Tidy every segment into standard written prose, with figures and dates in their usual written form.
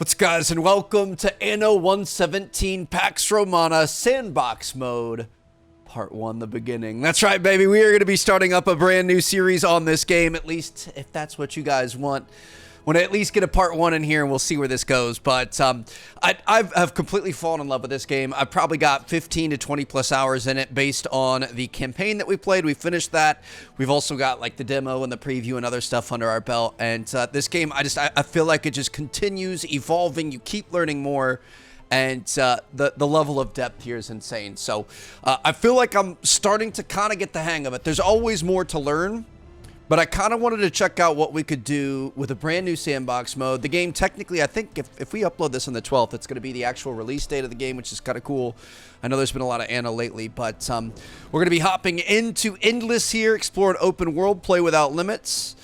What's up, guys, and welcome to Anno 117 Pax Romana Sandbox Mode, Part 1, the beginning. That's right, baby. We are going to be starting up a brand new series on this game, at least if that's what you guys want. Want to at least get a Part 1 in here, and we'll see where this goes. But I've completely fallen in love with this game. I've probably got 15 to 20 plus hours in it based on the campaign that we played. We finished that. We've also got like the demo and the preview and other stuff under our belt. And this game, I feel like it just continues evolving. You keep learning more. And the level of depth here is insane. So I feel like I'm starting to kind of get the hang of it. There's always more to learn. But I kind of wanted to check out what we could do with a brand new sandbox mode. The game, technically, I think if we upload this on the 12th, it's going to be the actual release date of the game, which is kind of cool. I know there's been a lot of Anno lately, but we're going to be hopping into Endless here, explore an open world, play without limits.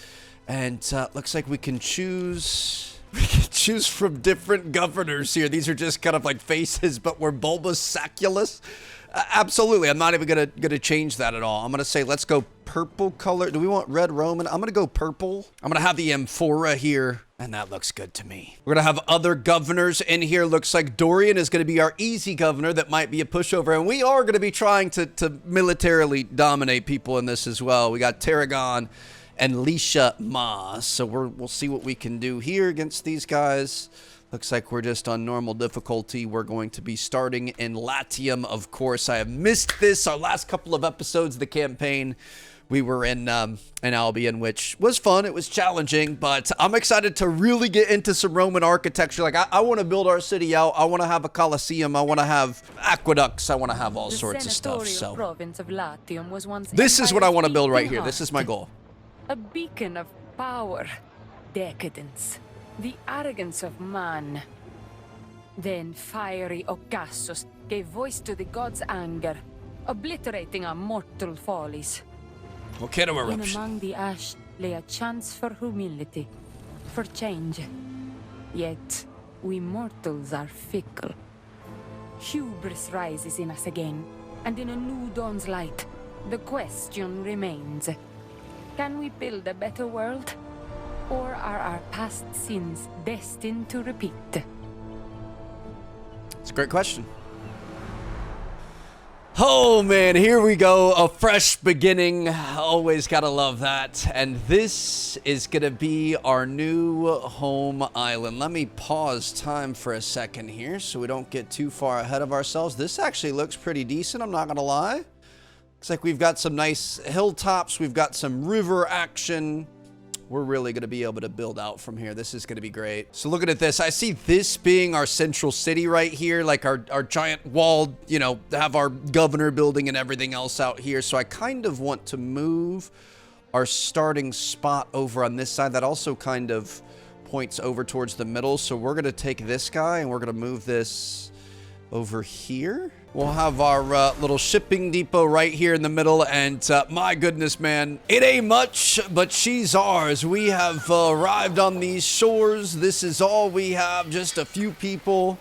And looks like we can choose... We can choose from different governors here. These are just kind of like faces, but we're Bulbosaculus. Absolutely. I'm not even gonna change that at all. I'm gonna say let's go purple color. Do we want red Roman? I'm gonna go purple. I'm gonna have the amphora here, and that looks good to me. We're gonna have other governors in here. Looks like Dorian is gonna be our easy governor. That might be a pushover, and we are gonna be trying to militarily dominate people in this as well. We got Tarragon and Lisha Ma. So we'll see what we can do here against these guys. Looks like we're just on normal difficulty. We're going to be starting in Latium, of course. I have missed this. Our last couple of episodes of the campaign, we were in Albion, which was fun. It was challenging, but I'm excited to really get into some Roman architecture. Like, I want to build our city out. I want to have a Colosseum. I want to have aqueducts. I want to have all sorts of stuff. So province of Latium was once this is what I want to build right here. This is my goal. A beacon of power, decadence, the arrogance of man. Then fiery Ocassus gave voice to the gods' anger, obliterating our mortal follies. Volcano And eruption. among the ash lay a chance for humility, for change. Yet, we mortals are fickle. Hubris rises in us again, and in a new dawn's light, the question remains. Can we build a better world? Or are our past sins destined to repeat? It's a great question. Oh man, here we go. A fresh beginning. Always gotta love that. And this is gonna be our new home island. Let me pause time for a second here so we don't get too far ahead of ourselves. This actually looks pretty decent, I'm not gonna lie. Looks like we've got some nice hilltops. We've got some river action. We're really going to be able to build out from here. This is going to be great. So looking at this, I see this being our central city right here, like our giant walled, you know, have our governor building and everything else out here. So I kind of want to move our starting spot over on this side. That also kind of points over towards the middle. So we're going to take this guy and we're going to move this over here. We'll have our little shipping depot right here in the middle, and my goodness, man, it ain't much, but she's ours. We have arrived on these shores. This is all we have, just a few people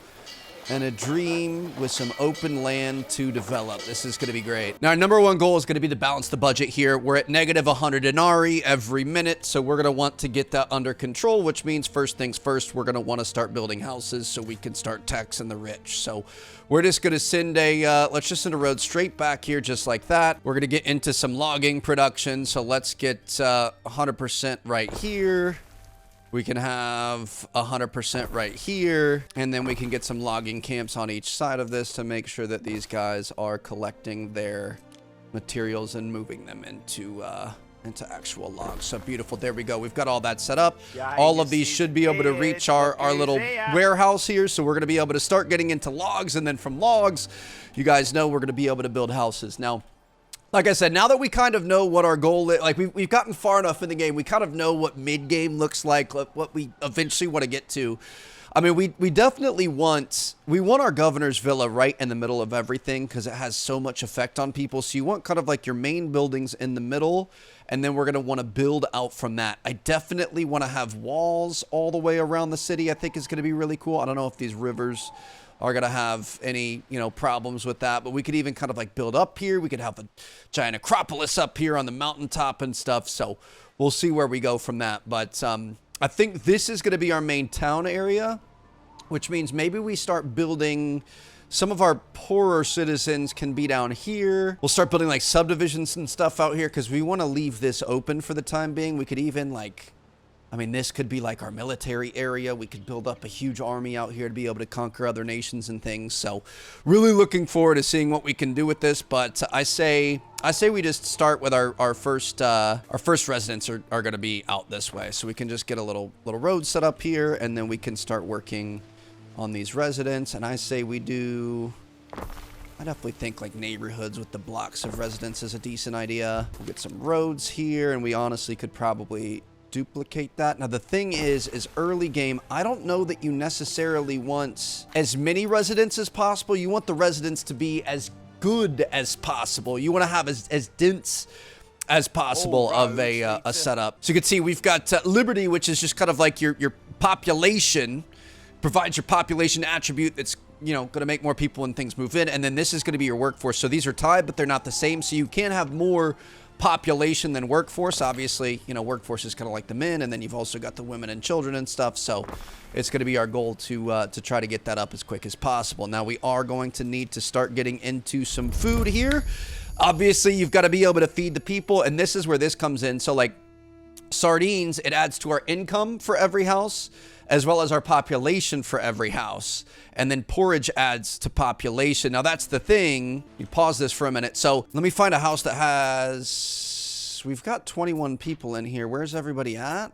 and a dream with some open land to develop. This is going to be great. Now, our number one goal is going to be to balance the budget here. We're at negative 100 denarii every minute, so we're going to want to get that under control, which means first things first, we're going to want to start building houses so we can start taxing the rich. So we're just going to send let's just send a road straight back here just like that. We're going to get into some logging production, so let's get 100% right here. We can have 100% right here, and then we can get some logging camps on each side of this to make sure that these guys are collecting their materials and moving them into actual logs. So beautiful. There we go. We've got all that set up. All of these should be able to reach our little warehouse here, so we're going to be able to start getting into logs, and then from logs, you guys know we're going to be able to build houses. Now, like I said, now that we kind of know what our goal is, like we've gotten far enough in the game, we kind of know what mid-game looks like, what we eventually want to get to. I mean, we definitely want our governor's villa right in the middle of everything because it has so much effect on people. So you want kind of like your main buildings in the middle, and then we're going to want to build out from that. I definitely want to have walls all the way around the city. I think is going to be really cool. I don't know if these rivers are going to have any, you know, problems with that. But we could even kind of like build up here. We could have a giant Acropolis up here on the mountaintop and stuff. So we'll see where we go from that. But I think this is going to be our main town area. which means maybe we start building. Some of our poorer citizens can be down here. We'll start building like subdivisions and stuff out here because we want to leave this open for the time being. We could even like, I mean, this could be like our military area. We could build up a huge army out here to be able to conquer other nations and things. So really looking forward to seeing what we can do with this. But I say we just start with our first residents are going to be out this way. So we can just get a little road set up here, and then we can start working on these residents. And I say we do, I definitely think like neighborhoods with the blocks of residents is a decent idea. We'll get some roads here, and we honestly could probably duplicate that. Now the thing is early game, I don't know that you necessarily want as many residents as possible. You want the residents to be as good as possible. You want to have as dense as possible of a setup. So you can see we've got Liberty, which is just kind of like your population, provides your population attribute that's, you know, going to make more people and things move in. And then this is going to be your workforce. So these are tied, but they're not the same. So you can have more population than workforce. Obviously, you know, workforce is kind of like the men, and then you've also got the women and children and stuff. So it's going to be our goal to try to get that up as quick as possible. Now we are going to need to start getting into some food here. Obviously, you've got to be able to feed the people, and this is where this comes in. So like sardines, it adds to our income for every house, as well as our population for every house. And then porridge adds to population. Now that's the thing. You pause this for a minute. So let me find a house that has, we've got 21 people in here. Where's everybody at?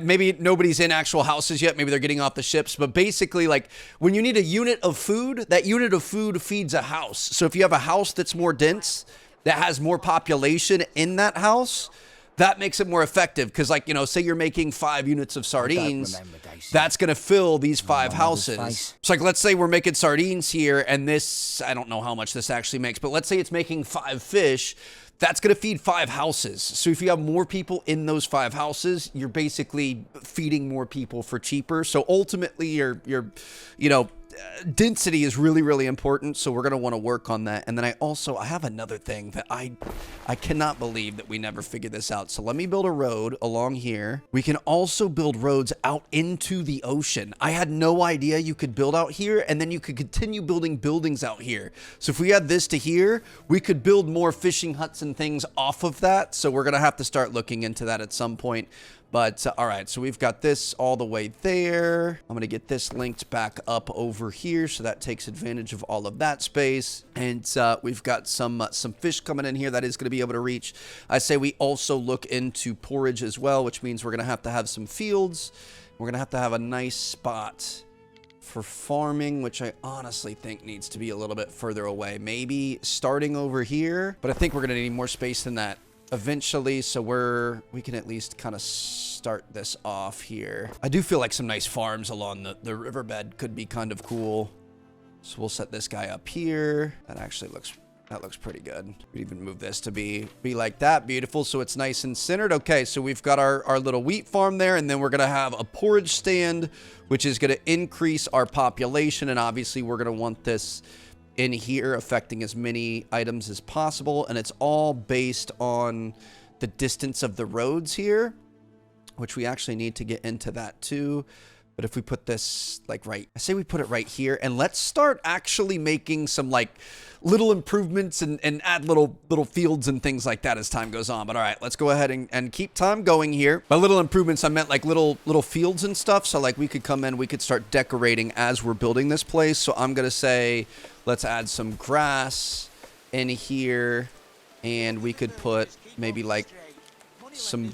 Maybe nobody's in actual houses yet. Maybe they're getting off the ships. But basically, like when you need a unit of food, that unit of food feeds a house. So if you have a house that's more dense, that has more population in that house, that makes it more effective. Because, like, you know, say you're making 5 units of sardines, that's going to fill these 5 houses. So, like, let's say we're making sardines here, and this, I don't know how much this actually makes, but let's say it's making 5 fish. That's going to feed 5 houses. So if you have more people in those 5 houses, you're basically feeding more people for cheaper. So ultimately, your you know, density is really, really important. So we're going to want to work on that. And then I have another thing that I cannot believe that we never figured this out. So let me build a road along here. We can also build roads out into the ocean. I had no idea you could build out here, and then you could continue building buildings out here. So if we add this to here, we could build more fishing huts and things off of that. So we're going to have to start looking into that at some point. But all right, so we've got this all the way there. I'm going to get this linked back up over here, so that takes advantage of all of that space. And we've got some fish coming in here that is going to be able to reach. I say we also look into porridge as well, which means we're going to have some fields. We're going to have a nice spot for farming, which I honestly think needs to be a little bit further away. Maybe starting over here, but I think we're going to need more space than that eventually, so we can at least kind of start this off here. I do feel like some nice farms along the riverbed could be kind of cool. So we'll set this guy up here. That actually looks pretty good. We even move this to be like that. Beautiful. So it's nice and centered. Okay, so we've got our little wheat farm there, and then we're gonna have a porridge stand, which is gonna increase our population, and obviously we're gonna want this in here affecting as many items as possible. And it's all based on the distance of the roads here, which we actually need to get into that too. But if we put this like I say we put it right here, and let's start actually making some like little improvements and add little fields and things like that as time goes on. But all right, let's go ahead and keep time going here. By little improvements, I meant like little fields and stuff. So like we could come in, we could start decorating as we're building this place. So I'm going to say, let's add some grass in here, and we could put maybe like some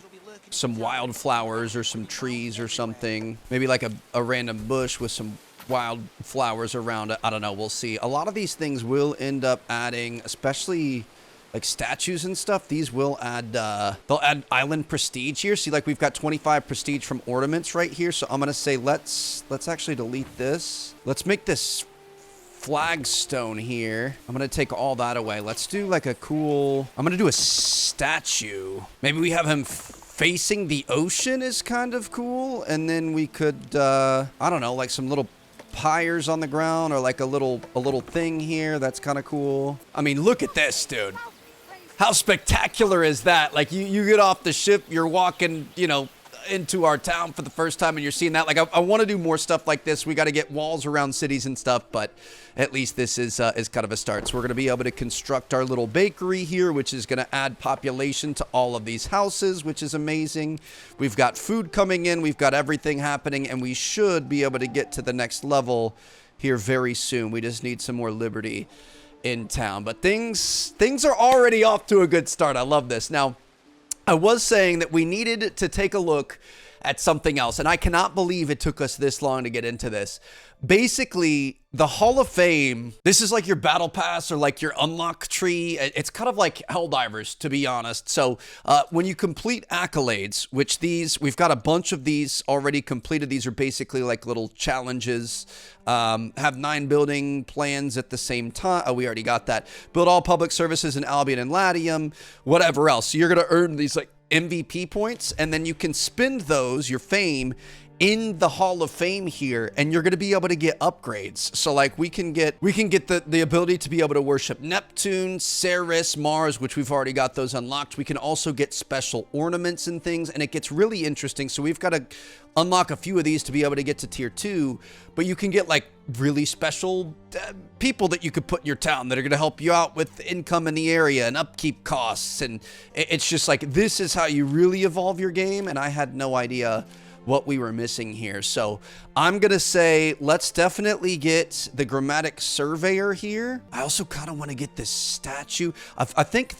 wildflowers or some trees or something. Maybe like a random bush with some wild flowers around it. I don't know. We'll see. A lot of these things will end up adding, especially like statues and stuff. These will add, they'll add island prestige here. See, like we've got 25 prestige from ornaments right here. So I'm going to say, let's actually delete this. Let's make this flagstone here. I'm going to take all that away. Let's do like I'm going to do a statue. Maybe we have him facing the ocean is kind of cool. And then we could, I don't know, like some little pyres on the ground, or like a little thing here. That's kind of cool. I mean, look at this, dude. How spectacular is that? Like you get off the ship, you're walking, you know, into our town for the first time and you're seeing that. Like, I want to do more stuff like this. We got to get walls around cities and stuff, but at least this is kind of a start. So we're going to be able to construct our little bakery here, which is going to add population to all of these houses, which is amazing. We've got food coming in. We've got everything happening, and we should be able to get to the next level here very soon. We just need some more liberty in town, but things are already off to a good start. I love this. Now, I was saying that we needed to take a look at something else, and I cannot believe it took us this long to get into this. Basically, the Hall of Fame, this is like your battle pass or like your unlock tree. It's kind of like Helldivers, to be honest. So when you complete accolades, which we've got a bunch of these already completed. These are basically like little challenges. Have 9 building plans at the same time. Oh, we already got that. Build all public services in Albion and Latium, whatever else. So you're going to earn these like MVP points, and then you can spend those, your fame, in the Hall of Fame here, and you're going to be able to get upgrades. So like we can get the ability to be able to worship Neptune, Ceres, Mars, which we've already got those unlocked. We can also get special ornaments and things, and it gets really interesting. So we've got to unlock a few of these to be able to get to tier 2, but you can get like really special people that you could put in your town that are going to help you out with income in the area and upkeep costs. And it's just like, this is how you really evolve your game, and I had no idea what we were missing here. So I'm gonna say let's definitely get the Grammatic Surveyor here. I also kind of want to get this statue. I think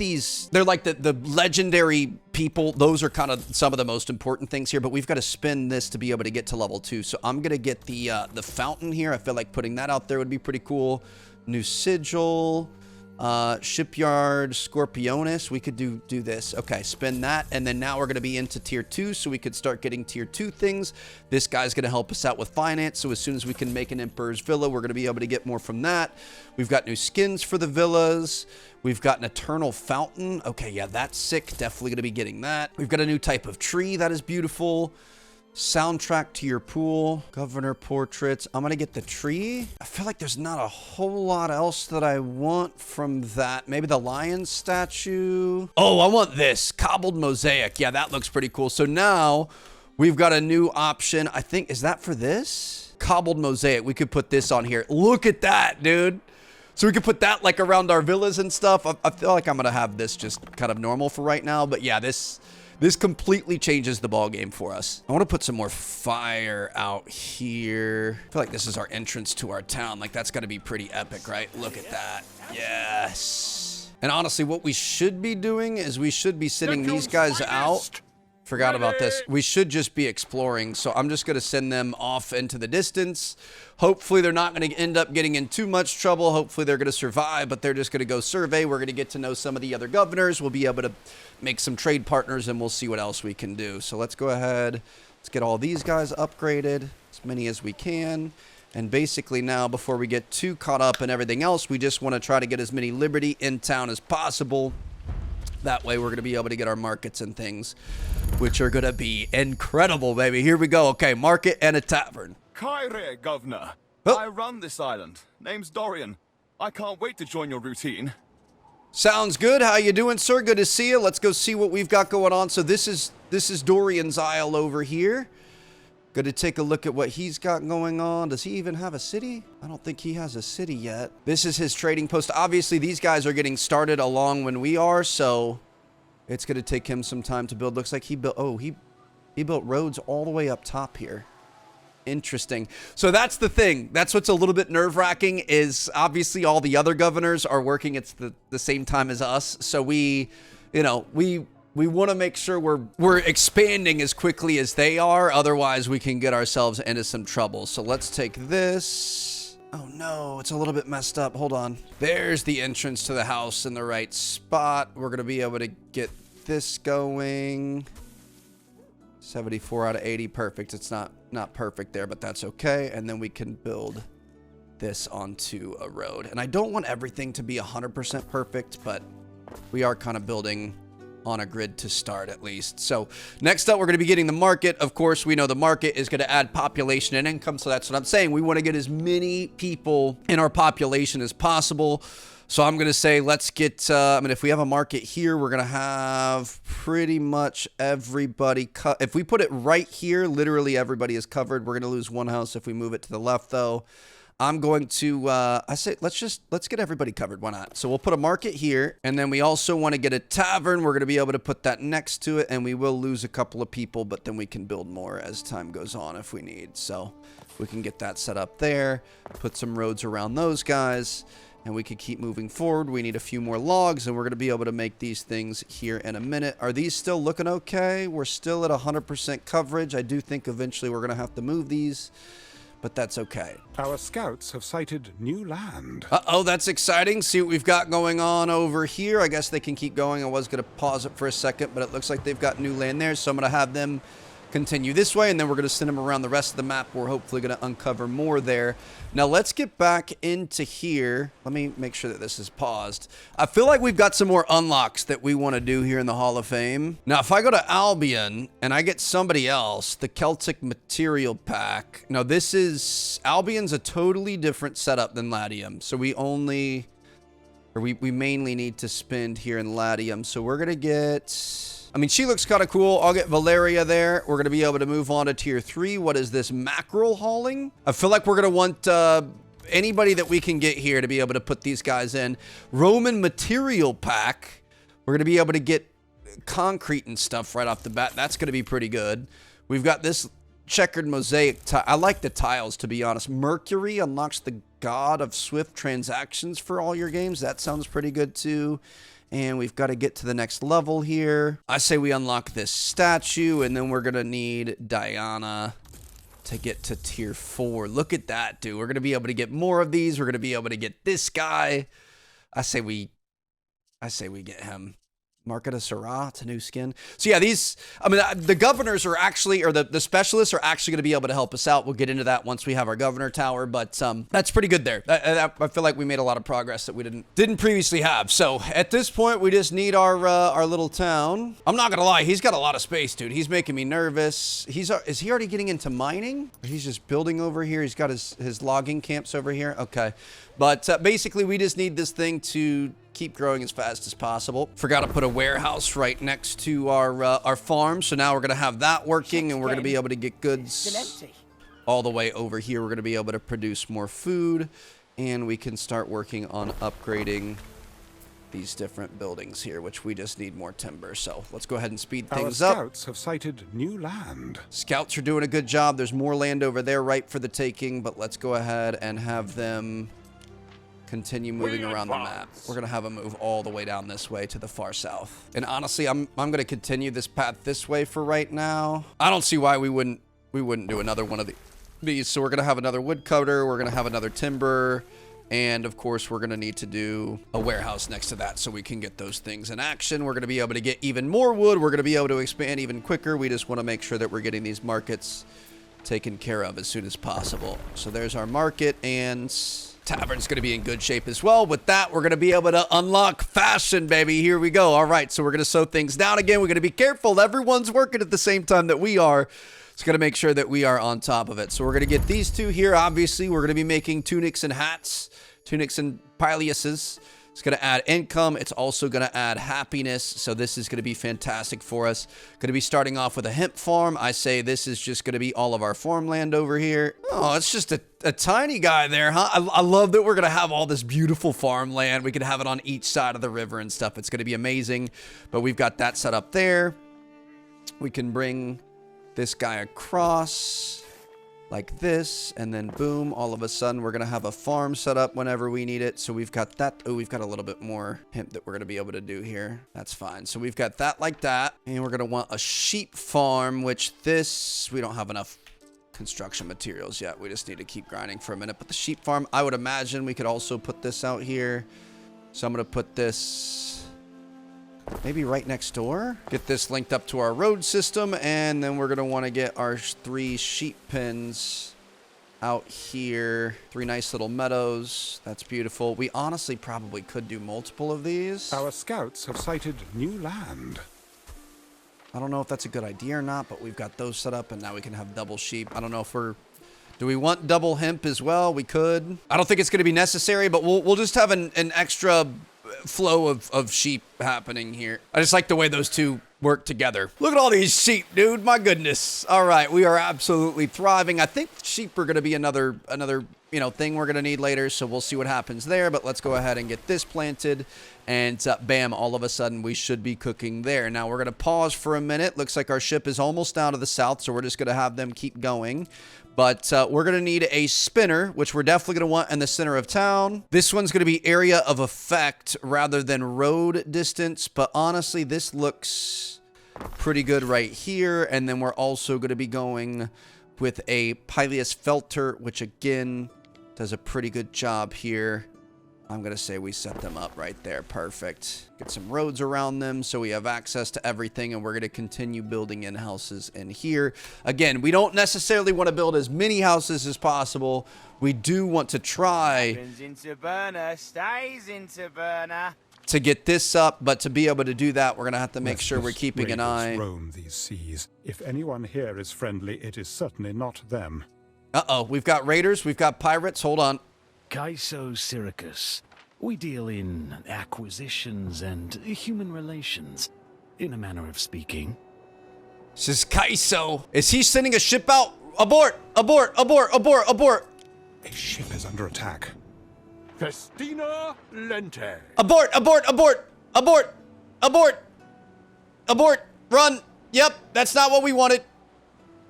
they're like the legendary people. Those are kind of some of the most important things here, but we've got to spend this to be able to get to level 2. So I'm gonna get the fountain here. I feel like putting that out there would be pretty cool. New sigil. Shipyard Scorpionis, we could do this. Okay, spend that, and then now we're going to be into tier 2, so we could start getting tier 2 things. This guy's going to help us out with finance, so as soon as we can make an Emperor's Villa, we're going to be able to get more from that. We've got new skins for the villas. We've got an Eternal Fountain. Okay, yeah, that's sick. Definitely going to be getting that. We've got a new type of tree that is beautiful. Soundtrack to your pool, governor portraits. I'm gonna get the tree. I feel like there's not a whole lot else that I want from that. Maybe the lion statue. Oh, I want this cobbled mosaic. Yeah, that looks pretty cool. So now we've got a new option. I think, is that for this? Cobbled mosaic. We could put this on here. Look at that, dude. So we could put that like around our villas and stuff. I feel like I'm gonna have this just kind of normal for right now, but yeah, this completely changes the ball game for us. I want to put some more fire out here. I feel like this is our entrance to our town. Like, that's got to be pretty epic, right? Look at that. Yes. And honestly, what we should be doing is we should be sending these guys out. Forgot about this. We should just be exploring. So I'm just going to send them off into the distance. Hopefully they're not going to end up getting in too much trouble. Hopefully they're going to survive, but they're just going to go survey. We're going to get to know some of the other governors. We'll be able to make some trade partners, and we'll see what else we can do. So let's go ahead. Let's get all these guys upgraded, as many as we can. And basically now, before we get too caught up in everything else, we just want to try to get as many liberty in town as possible. That way we're going to be able to get our markets and things, which are going to be incredible, baby. Here we go. Okay, market and a tavern. Kyrie, Governor. Oh. I run this island. Name's Dorian. I can't wait to join your routine. Sounds good. How you doing, sir? Good to see you. Let's go see what we've got going on. So this is Dorian's Isle over here. Good to take a look at what he's got going on. Does he even have a city? I don't think he has a city yet. This is his trading post. Obviously, these guys are getting started along when we are, so it's going to take him some time to build. Looks like he built, he built roads all the way up top here. Interesting. So that's the thing. That's what's a little bit nerve-wracking is obviously all the other governors are working at the same time as us. So we want to make sure we're expanding as quickly as they are. Otherwise, we can get ourselves into some trouble. So let's take this. Oh no, it's a little bit messed up. Hold on. There's the entrance to the house in the right spot. We're going to be able to get this going. 74 out of 80. Perfect. It's not perfect there, but that's okay. And then we can build this onto a road. And I don't want everything to be 100% perfect, but we are kind of building on a grid to start at least. So next up, we're going to be getting the market. Of course, we know the market is going to add population and income. So that's what I'm saying. We want to get as many people in our population as possible. So I'm going to say let's get, I mean, if we have a market here, we're going to have pretty much everybody cut. If we put it right here, literally everybody is covered. We're going to lose one house if we move it to the left, though. I'm going to, I say, let's get everybody covered. Why not? So we'll put a market here, and then we also want to get a tavern. We're going to be able to put that next to it, and we will lose a couple of people, but then we can build more as time goes on if we need. So we can get that set up there, put some roads around those guys, and we could keep moving forward. We need a few more logs, and we're going to be able to make these things here in a minute. Are these still looking okay? We're still at 100% coverage. I do think eventually we're going to have to move these, but that's okay. Our scouts have sighted new land. Uh-oh, that's exciting. See what we've got going on over here. I guess they can keep going. I was going to pause it for a second, but it looks like they've got new land there, so I'm going to have them continue this way, and then we're going to send them around the rest of the map. We're hopefully going to uncover more there. Now let's get back into here. Let me make sure that this is paused. I feel like we've got some more unlocks that we want to do here in the Hall of Fame. Now if I go to Albion and I get somebody else, the Celtic Material Pack. Now this is, Albion's a totally different setup than Latium, so we only, or we mainly need to spend here in Latium. So we're going to get, I mean, she looks kind of cool. I'll get Valeria there. We're going to be able to move on to tier 3. What is this? Mackerel hauling? I feel like we're going to want anybody that we can get here to be able to put these guys in. Roman Material Pack. We're going to be able to get concrete and stuff right off the bat. That's going to be pretty good. We've got this checkered mosaic tile. I like the tiles, to be honest. Mercury unlocks the god of swift transactions for all your games. That sounds pretty good, too. And we've got to get to the next level here. I say we unlock this statue, and then we're going to need Diana to get to tier 4. Look at that, dude. We're going to be able to get more of these. We're going to be able to get this guy. I say we get him. Market of Sarah, it's a new skin. So yeah, these, I mean, the governors are actually, or the specialists are actually going to be able to help us out. We'll get into that once we have our governor tower, but that's pretty good there. I feel like we made a lot of progress that we didn't previously have. So at this point, we just need our little town. I'm not gonna lie, he's got a lot of space, dude. He's making me nervous. Is he already getting into mining? Or he's just building over here. He's got his logging camps over here. Okay, but basically, we just need this thing to keep growing as fast as possible. Forgot to put a warehouse right next to our farm, so now we're gonna have that working, and we're gonna be able to get goods all the way over here. We're gonna be able to produce more food, and we can start working on upgrading these different buildings here, which we just need more timber. So let's go ahead and speed things up. Our scouts have sighted new land. Scouts are doing a good job. There's more land over there ripe for the taking, but let's go ahead and have them continue moving around the map. We're gonna have them move all the way down this way to the far south. And honestly, I'm gonna continue this path this way for right now. I don't see why we wouldn't do another one of these. So we're gonna have another woodcutter, we're gonna have another timber, and of course we're gonna need to do a warehouse next to that so we can get those things in action. We're gonna be able to get even more wood. We're gonna be able to expand even quicker. We just want to make sure that we're getting these markets taken care of as soon as possible. So there's our market, and tavern's going to be in good shape as well. With that, we're going to be able to unlock fashion, baby. Here we go. All right, so we're going to sew things down again. We're going to be careful. Everyone's working at the same time that we are. It's going to make sure that we are on top of it. So we're going to get these two here. Obviously, we're going to be making tunics and hats, tunics and pileases. It's going to add income. It's also going to add happiness. So this is going to be fantastic for us. Going to be starting off with a hemp farm. I say this is just going to be all of our farmland over here. Oh, it's just a tiny guy there, huh? I love that we're going to have all this beautiful farmland. We can have it on each side of the river and stuff. It's going to be amazing. But we've got that set up there. We can bring this guy across like this, and then boom, all of a sudden we're gonna have a farm set up whenever we need it. So we've got that. Oh, we've got a little bit more hemp that we're gonna be able to do here. That's fine. So we've got that like that, and we're gonna want a sheep farm, which we don't have enough construction materials yet. We just need to keep grinding for a minute. But the sheep farm, I would imagine we could also put this out here. So I'm gonna put this maybe right next door. Get this linked up to our road system, and then we're going to want to get our 3 sheep pens out here. 3 nice little meadows. That's beautiful. We honestly probably could do multiple of these. Our scouts have sighted new land. I don't know if that's a good idea or not, but we've got those set up, and now we can have double sheep. I don't know if we're Do we want double hemp as well? We could. I don't think it's going to be necessary, but we'll just have an extra flow of sheep happening here. I just like the way those two work together. Look at all these sheep, dude. My goodness. All right, we are absolutely thriving. I think sheep are going to be another thing we're going to need later, so we'll see what happens there. But let's go ahead and get this planted, and bam, all of a sudden we should be cooking there. Now we're going to pause for a minute. Looks like our ship is almost down to the south, so we're just going to have them keep going. But we're going to need a spinner, which we're definitely going to want in the center of town. This one's going to be area of effect rather than road distance. But honestly, this looks pretty good right here. And then we're also going to be going with a Pileus Felter, which again does a pretty good job here. I'm going to say we set them up right there. Perfect. Get some roads around them so we have access to everything, and we're going to continue building in houses in here. Again, we don't necessarily want to build as many houses as possible. We do want to try to get this up, but to be able to do that, we're going to have to make sure we're keeping an eye. Roam these seas. If anyone here is friendly, it is certainly not them. Uh-oh, we've got raiders, we've got pirates. Hold on. Kaiso Syracuse. We deal in acquisitions and human relations, in a manner of speaking. This is Kaiso. Is he sending a ship out? Abort! Abort! Abort! Abort! Abort! A ship is under attack. Festina Lente. Abort! Abort! Abort! Abort! Abort! Abort! Run! Yep, that's not what we wanted.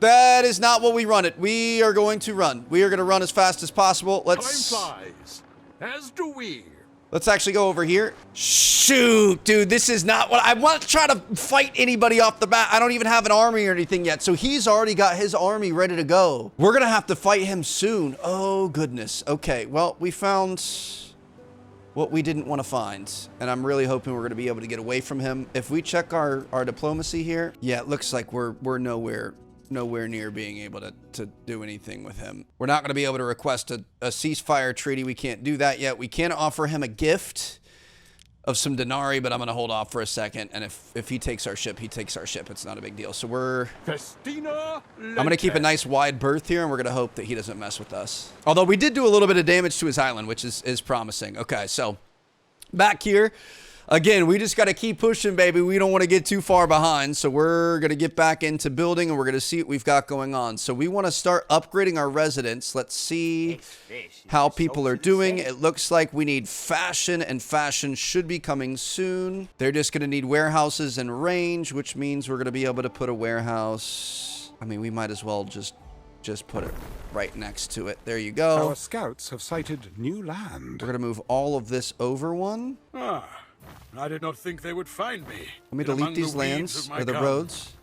That is not what we wanted. We are going to run. We are going to run as fast as possible. Time flies, as do we. Let's actually go over here. Shoot, dude, this is not what I want to try to fight anybody off the bat. I don't even have an army or anything yet. So he's already got his army ready to go. We're going to have to fight him soon. Oh, goodness. Okay, well, we found what we didn't want to find. And I'm really hoping we're going to be able to get away from him. If we check our diplomacy here, yeah, it looks like we're nowhere near being able to do anything with him. We're not going to be able to request a ceasefire treaty. We can't do that yet. We can offer him a gift of some denarii, but I'm going to hold off for a second. And if he takes our ship, he takes our ship. It's not a big deal. So Festina Lente. I'm going to keep a nice wide berth here, and we're going to hope that he doesn't mess with us. Although we did do a little bit of damage to his island, which is promising. Okay, so back here. Again, we just got to keep pushing, baby. We don't want to get too far behind. So we're going to get back into building, and we're going to see what we've got going on. So we want to start upgrading our residents. Let's see how people are doing. It looks like we need fashion, and fashion should be coming soon. They're just going to need warehouses and range, which means we're going to be able to put a warehouse. I mean, we might as well just put it right next to it. There you go. Our scouts have sighted new land. We're going to move all of this over one. I did not think they would find me. Let me delete these lands, or the roads.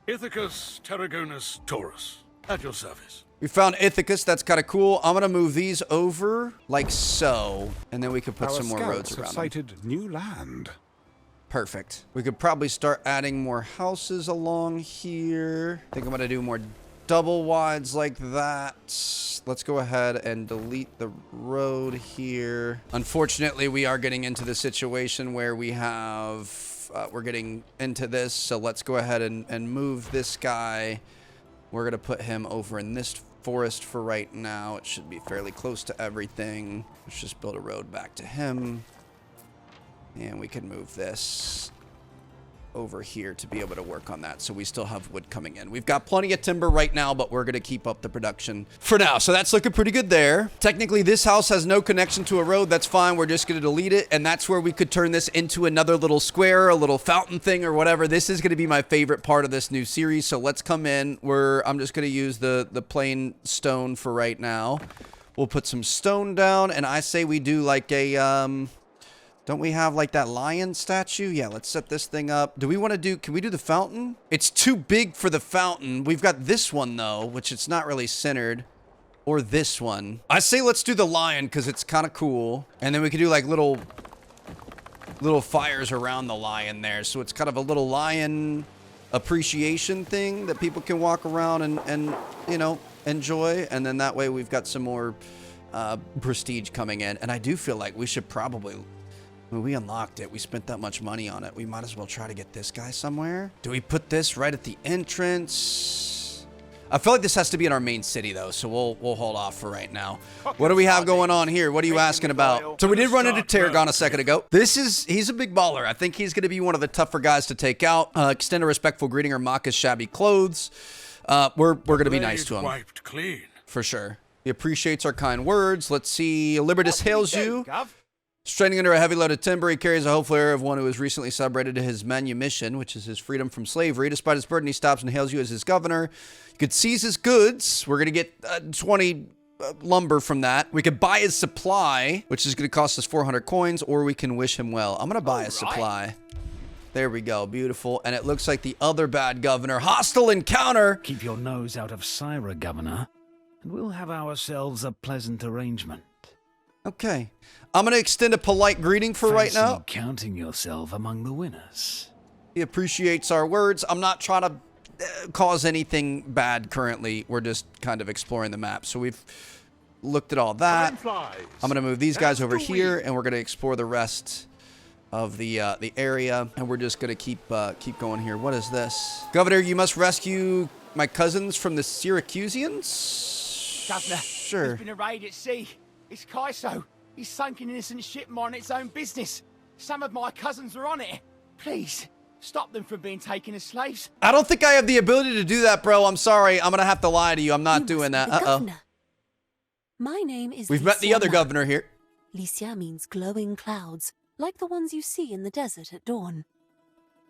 Ithacus Tarragonus Taurus, at your service. We found Ithacus. That's kind of cool. I'm going to move these over like so, and then we could put some more roads around them. Sighted new land. Perfect. We could probably start adding more houses along here. I think I'm going to do more double wides like that. Let's go ahead and delete the road here. Unfortunately, we are getting into the situation where we have, we're getting into this. So let's go ahead and move this guy. We're going to put him over in this forest for right now. It should be fairly close to everything. Let's just build a road back to him. And we can move this over here to be able to work on that, so we still have wood coming in. We've got plenty of timber right now, but we're going to keep up the production for now. So that's looking pretty good there. Technically, this house has no connection to a road. That's fine. We're just going to delete it, and that's where we could turn this into another little square, a little fountain thing or whatever. This is going to be my favorite part of this new series, so let's come in. I'm just going to use the plain stone for right now. We'll put some stone down, and I say we do like a don't we have like that lion statue? Yeah, let's set this thing up. Do we want to do, can we do the fountain? It's too big for the fountain. We've got this one though, which it's not really centered. Or this one. I say let's do the lion because it's kind of cool. And then we could do like little fires around the lion there. So it's kind of a little lion appreciation thing that people can walk around and you know, enjoy. And then that way we've got some more prestige coming in. And I do feel like we should probably, when we unlocked it, we spent that much money on it. We might as well try to get this guy somewhere. Do we put this right at the entrance? I feel like this has to be in our main city, though, so we'll hold off for right now. What do we have going on here? What are you asking about? So we did run into Tarragon a second ago. He's a big baller. I think he's going to be one of the tougher guys to take out. Extend a respectful greeting or mock his shabby clothes. We're going to be nice to him. Wiped clean. For sure. He appreciates our kind words. Let's see. Libertas hails you. Straining under a heavy load of timber, he carries a hopeful air of one who has recently celebrated his manumission, which is his freedom from slavery. Despite his burden, he stops and hails you as his governor. You could seize his goods. We're going to get 20 lumber from that. We could buy his supply, which is going to cost us 400 coins, or we can wish him well. I'm going to buy his supply. There we go. Beautiful. And it looks like the other bad governor. Hostile encounter. Keep your nose out of Syra, Governor, and we'll have ourselves a pleasant arrangement. Okay. I'm going to extend a polite greeting for right now. Fancy counting yourself among the winners. He appreciates our words. I'm not trying to cause anything bad currently. We're just kind of exploring the map. So we've looked at all that. I'm going to move these guys over here, and we're going to explore the rest of the area. And we're just going to keep going here. What is this? Governor, you must rescue my cousins from the Syracusans? Governor, Sure. there's been a raid at sea. It's Kaiso. He's sunk an innocent ship minding its own business. Some of my cousins are on it. Please, stop them from being taken as slaves. I don't think I have the ability to do that, bro. I'm sorry. I'm going to have to lie to you. I'm not doing that. Uh-oh. My name is We've met the other governor here. Lycia means glowing clouds, like the ones you see in the desert at dawn.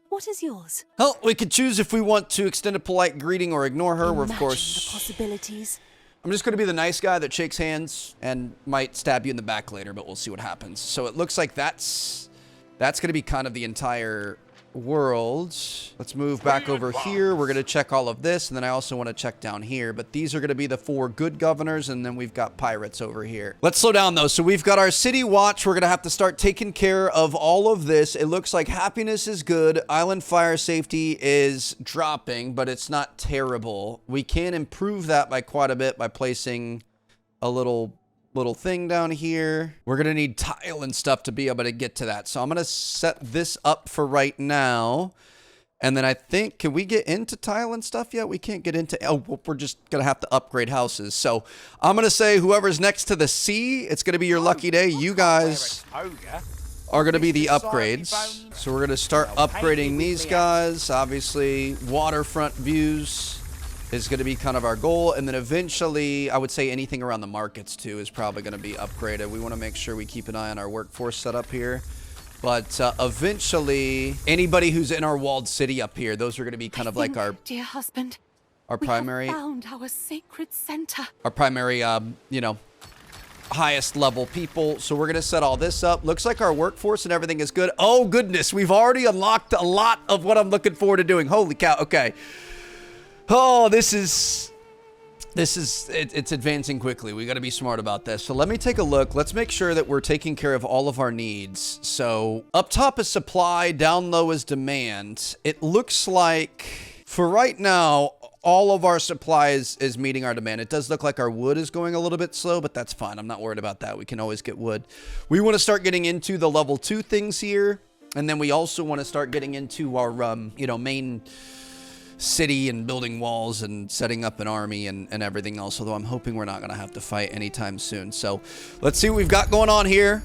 What is yours? Well, we could choose if we want to extend a polite greeting or ignore her. We're, of Imagine course... the possibilities. I'm just going to be the nice guy that shakes hands and might stab you in the back later, but we'll see what happens. So it looks like that's going to be kind of the entire world. Let's move back over here. We're going to check all of this, and then I also want to check down here. But these are going to be the 4 good governors, and then we've got pirates over here. Let's slow down, though. So we've got our city watch. We're going to have to start taking care of all of this. It looks like happiness is good. Island fire safety is dropping, but it's not terrible. We can improve that by quite a bit by placing a little thing down here. We're gonna need tile and stuff to be able to get to that, so I'm gonna set this up for right now, and then I think, can we get into tile and stuff yet? We can't get into, oh, well, we're just gonna have to upgrade houses. So I'm gonna say whoever's next to the sea, it's gonna be your lucky day. You guys are gonna be the upgrades, so we're gonna start upgrading these guys. Obviously waterfront views is going to be kind of our goal. And then eventually, I would say anything around the markets too is probably going to be upgraded. We want to make sure we keep an eye on our workforce setup here. But eventually, anybody who's in our walled city up here, those are going to be kind of like our... Dear husband, our primary... we have found our sacred center. Our primary, you know, highest level people. So we're going to set all this up. Looks like our workforce and everything is good. Oh, goodness. We've already unlocked a lot of what I'm looking forward to doing. Holy cow. Okay. Oh, it's advancing quickly. We got to be smart about this. So let me take a look. Let's make sure that we're taking care of all of our needs. So up top is supply, down low is demand. It looks like for right now, all of our supplies is meeting our demand. It does look like our wood is going a little bit slow, but that's fine. I'm not worried about that. We can always get wood. We want to start getting into the level 2 things here. And then we also want to start getting into our, you know, main city and building walls and setting up an army and everything else, although I'm hoping we're not going to have to fight anytime soon. So let's see what we've got going on here.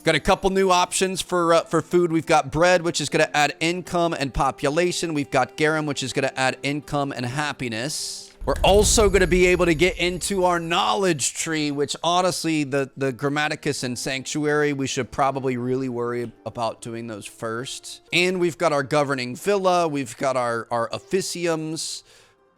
Got a couple new options for food. We've got bread, which is going to add income and population. We've got garum, which is going to add income and happiness. We're also going to be able to get into our knowledge tree, which honestly, the Grammaticus and Sanctuary, we should probably really worry about doing those first. And we've got our governing villa. We've got our officiums.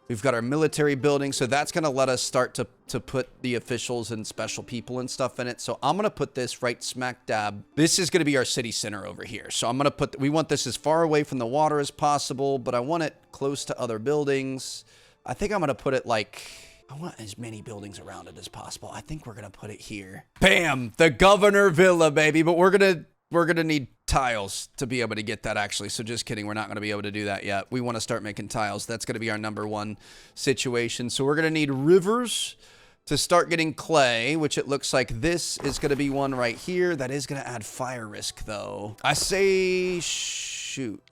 We've got our military building. So that's going to let us start to put the officials and special people and stuff in it. So I'm going to put this right smack dab. This is going to be our city center over here. So I'm going to put, we want this as far away from the water as possible, but I want it close to other buildings. I think I'm going to put it like, I want as many buildings around it as possible. I think we're going to put it here. Bam! The Governor Villa, baby. But we're going to need tiles to be able to get that, actually. So just kidding. We're not going to be able to do that yet. We want to start making tiles. That's going to be our #1 situation. So we're going to need rivers to start getting clay, which it looks like this is going to be one right here. That is going to add fire risk, though. I say shoot.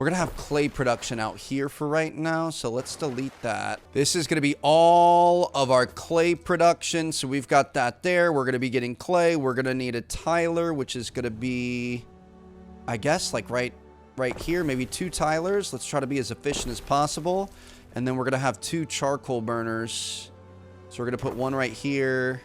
We're going to have clay production out here for right now, so let's delete that. This is going to be all of our clay production, so we've got that there. We're going to be getting clay. We're going to need a tiler, which is going to be, I guess, like right here, maybe 2 tilers. Let's try to be as efficient as possible. And then we're going to have 2 charcoal burners. So we're going to put one right here.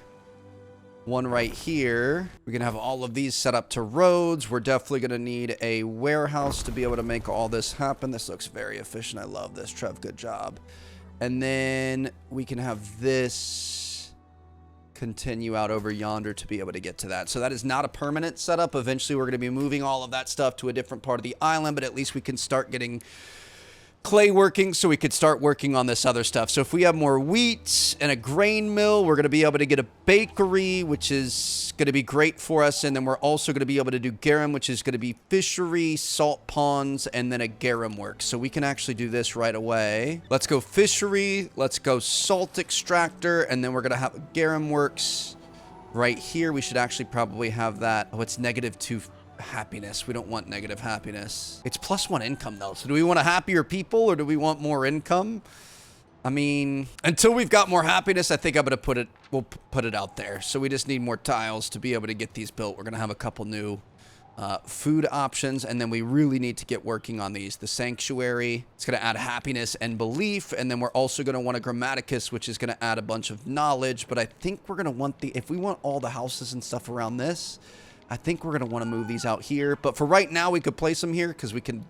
One right here. We can have all of these set up to roads. We're definitely going to need a warehouse to be able to make all this happen. This looks very efficient. I love this, Trev. Good job. And then we can have this continue out over yonder to be able to get to that. So that is not a permanent setup. Eventually, we're going to be moving all of that stuff to a different part of the island, but at least we can start getting clay working so we could start working on this other stuff. So if we have more wheat and a grain mill, we're going to be able to get a bakery, which is going to be great for us. And then we're also going to be able to do garum, which is going to be fishery, salt ponds, and then a garum works. So we can actually do this right away. Let's go fishery. Let's go salt extractor. And then we're going to have a garum works right here. We should actually probably have that. Oh, it's -2 happiness. We don't want negative happiness. It's +1 income though. So do we want a happier people or do we want more income? I mean, until we've got more happiness, I think I'm going to we'll put it out there. So we just need more tiles to be able to get these built. We're going to have a couple new food options, and then we really need to get working on these. The sanctuary, it's going to add happiness and belief, and then we're also going to want a grammaticus, which is going to add a bunch of knowledge. But I think we're going to want if we want all the houses and stuff around this, I think we're going to want to move these out here. But for right now, we could place them here because we can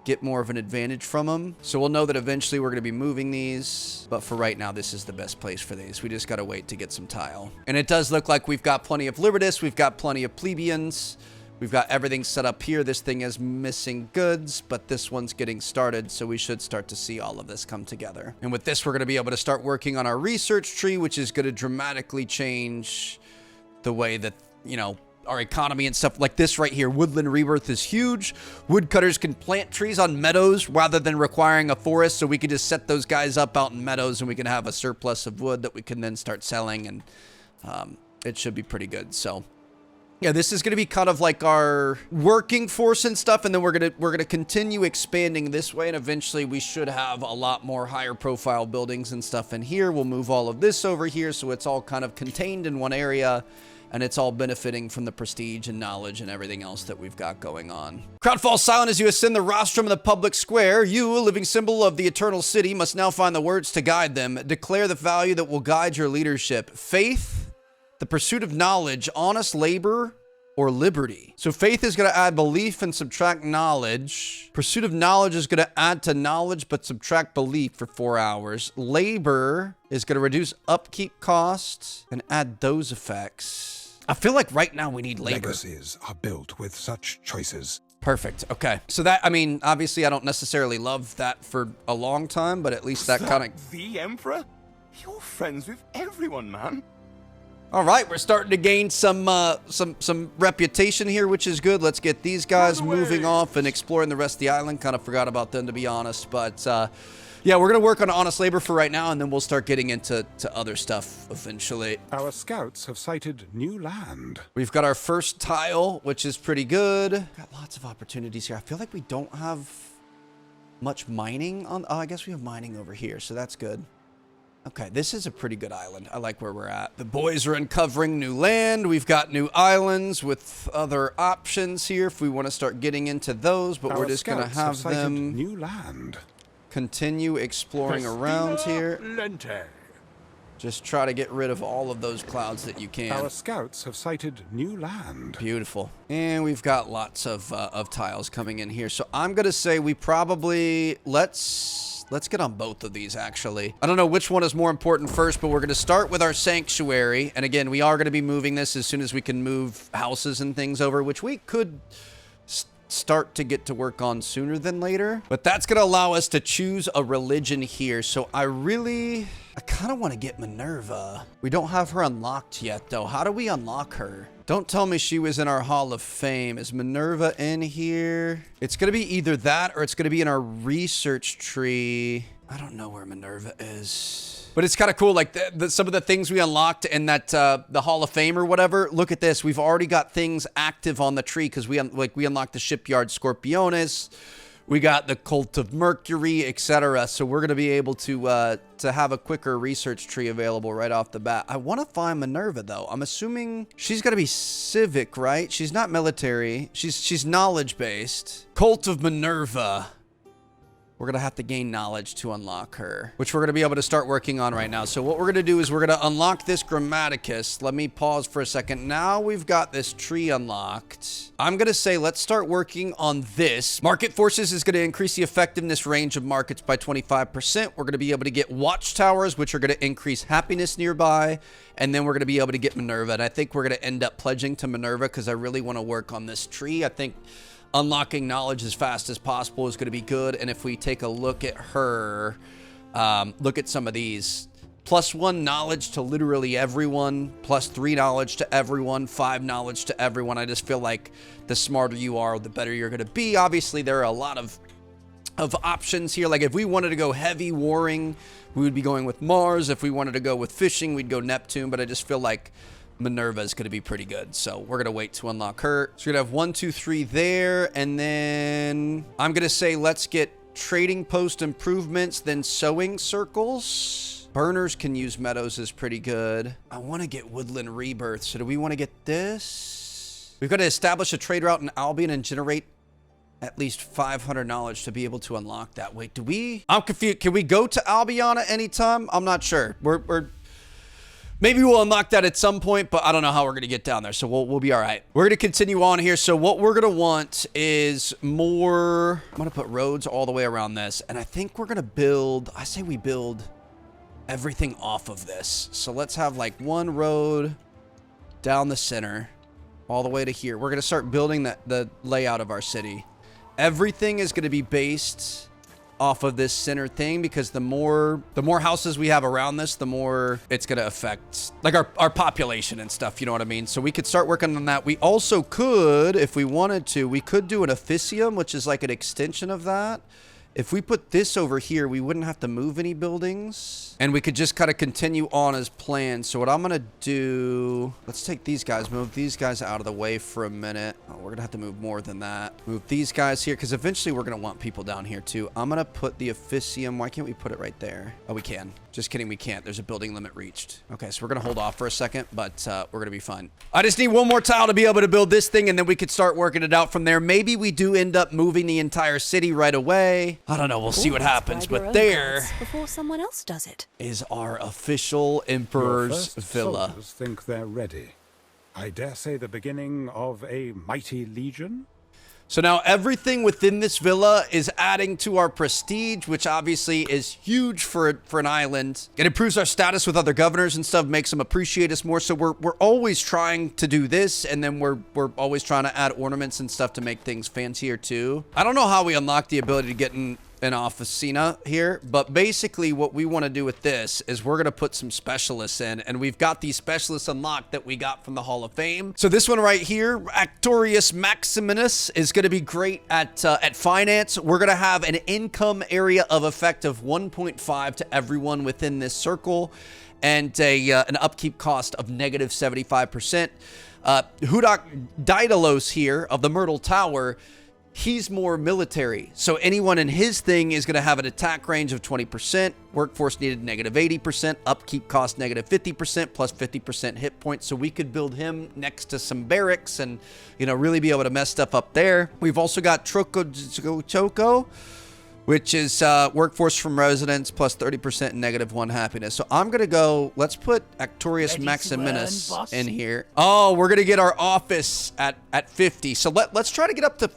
get more of an advantage from them. So we'll know that eventually we're going to be moving these. But for right now, this is the best place for these. We just got to wait to get some tile. And it does look like we've got plenty of Libertas. We've got plenty of plebeians. We've got everything set up here. This thing is missing goods, but this one's getting started. So we should start to see all of this come together. And with this, we're going to be able to start working on our research tree, which is going to dramatically change the way that, you know, our economy and stuff like this right here. Woodland rebirth is huge. Woodcutters can plant trees on meadows rather than requiring a forest. So we can just set those guys up out in meadows and we can have a surplus of wood that we can then start selling. And it should be pretty good. So yeah, this is going to be kind of like our working force and stuff. And then we're going to continue expanding this way. And eventually we should have a lot more higher profile buildings and stuff in here. We'll move all of this over here. So it's all kind of contained in one area. And it's all benefiting from the prestige and knowledge and everything else that we've got going on. Crowd falls silent as you ascend the rostrum in the public square. You, a living symbol of the eternal city, must now find the words to guide them. Declare the value that will guide your leadership. Faith, the pursuit of knowledge, honest labor, or liberty. So faith is going to add belief and subtract knowledge. Pursuit of knowledge is going to add to knowledge but subtract belief for 4 hours. Labor is going to reduce upkeep costs and add those effects. I feel like right now we need labor. Legacies are built with such choices. Perfect. Okay. So that, I mean, obviously I don't necessarily love that for a long time, but at least that kind of... The Emperor? You're friends with everyone, man. All right, we're starting to gain some reputation here, which is good. Let's get these guys moving off and exploring the rest of the island. Kind of forgot about them, to be honest, but... yeah, we're going to work on honest labor for right now, and then we'll start getting into other stuff eventually. Our scouts have sighted new land. We've got our first tile, which is pretty good. Got lots of opportunities here. I feel like we don't have much mining on... Oh, I guess we have mining over here, so that's good. Okay, this is a pretty good island. I like where we're at. The boys are uncovering new land. We've got new islands with other options here if we want to start getting into those, but we're just going to have them... new land. Continue exploring around here. Lente. Just try to get rid of all of those clouds that you can. Our scouts have sighted new land. Beautiful. And we've got lots of tiles coming in here. So I'm going to say we probably... Let's get on both of these, actually. I don't know which one is more important first, but we're going to start with our sanctuary. And again, we are going to be moving this as soon as we can move houses and things over, which we could... start to get to work on sooner than later, but that's going to allow us to choose a religion here. So I kind of want to get Minerva. We don't have her unlocked yet though. How do we unlock her? Don't tell me she was in our Hall of Fame. Is Minerva in here? It's going to be either that or it's going to be in our research tree. I don't know where Minerva is. But it's kind of cool, like some of the things we unlocked in that the Hall of Fame or whatever. Look at this. We've already got things active on the tree because we unlocked the Shipyard Scorpionis. We got the Cult of Mercury, etc. So we're going to be able to have a quicker research tree available right off the bat. I want to find Minerva, though. I'm assuming she's going to be civic, right? She's not military. She's knowledge-based. Cult of Minerva. We're going to have to gain knowledge to unlock her, which we're going to be able to start working on right now. So what we're going to do is we're going to unlock this Grammaticus. Let me pause for a second. Now we've got this tree unlocked. I'm going to say let's start working on this. Market Forces is going to increase the effectiveness range of markets by 25%. We're going to be able to get watchtowers, which are going to increase happiness nearby. And then we're going to be able to get Minerva. And I think we're going to end up pledging to Minerva because I really want to work on this tree. I think unlocking knowledge as fast as possible is going to be good. And if we take a look at her, look at some of these. +1 knowledge to literally everyone, +3 knowledge to everyone, 5 knowledge to everyone. I just feel like the smarter you are, the better you're going to be. Obviously, there are a lot of options here. Like if we wanted to go heavy warring, we would be going with Mars. If we wanted to go with fishing, we'd go Neptune. But I just feel like Minerva is going to be pretty good. So we're going to wait to unlock her. So we're going to have 1, 2, 3 there. And then I'm going to say let's get trading post improvements, then sowing circles. Burners can use meadows is pretty good. I want to get woodland rebirth. So do we want to get this? We've got to establish a trade route in Albion and generate at least 500 knowledge to be able to unlock that. Wait, do we? I'm confused. Can we go to Albion at any time? I'm not sure. Maybe we'll unlock that at some point, but I don't know how we're going to get down there, so we'll be all right. We're going to continue on here. So what we're going to want is more. I'm going to put roads all the way around this, and I think we're going to build. I say we build everything off of this. So let's have like one road down the center all the way to here. We're going to start building the layout of our city. Everything is going to be based off of this center thing because the more houses we have around this, the more it's going to affect like our population and stuff. You know what I mean? So we could start working on that. We also could, if we wanted to, we could do an officium, which is like an extension of that. If we put this over here, we wouldn't have to move any buildings and we could just kind of continue on as planned. So what I'm going to do, let's take these guys, move these guys out of the way for a minute. Oh, we're going to have to move more than that. Move these guys here because eventually we're going to want people down here too. I'm going to put the officium. Why can't we put it right there? Oh, we can. Just kidding. We can't. There's a building limit reached. Okay, so we're going to hold off for a second, but we're going to be fine. I just need one more tile to be able to build this thing and then we could start working it out from there. Maybe we do end up moving the entire city right away. I don't know. We'll see what happens. But there before someone else does it is our official Emperor's Villa. Soldiers think they're ready. I dare say the beginning of a mighty legion? So now everything within this villa is adding to our prestige, which obviously is huge for an island. It improves our status with other governors and stuff, makes them appreciate us more. So we're always trying to do this, and then we're always trying to add ornaments and stuff to make things fancier too. I don't know how we unlock the ability to get in an officina here, but basically what we want to do with this is we're going to put some specialists in, and we've got these specialists unlocked that we got from the Hall of Fame. So this one right here, Actorius Maximinus, is going to be great at finance. We're going to have an income area of effect of 1.5 to everyone within this circle, and an upkeep cost of -75%. Hudak Daedalus here of the Myrtle Tower, he's more military. So anyone in his thing is going to have an attack range of 20%, workforce needed -80%, upkeep cost -50%, plus 50% hit points. So we could build him next to some barracks and, you know, really be able to mess stuff up there. We've also got Choco, which is workforce from residents plus 30% and -1 happiness. So I'm going to go, let's put Actorius Maximinus in here. Oh, we're going to get our office at 50. So let's try to get up to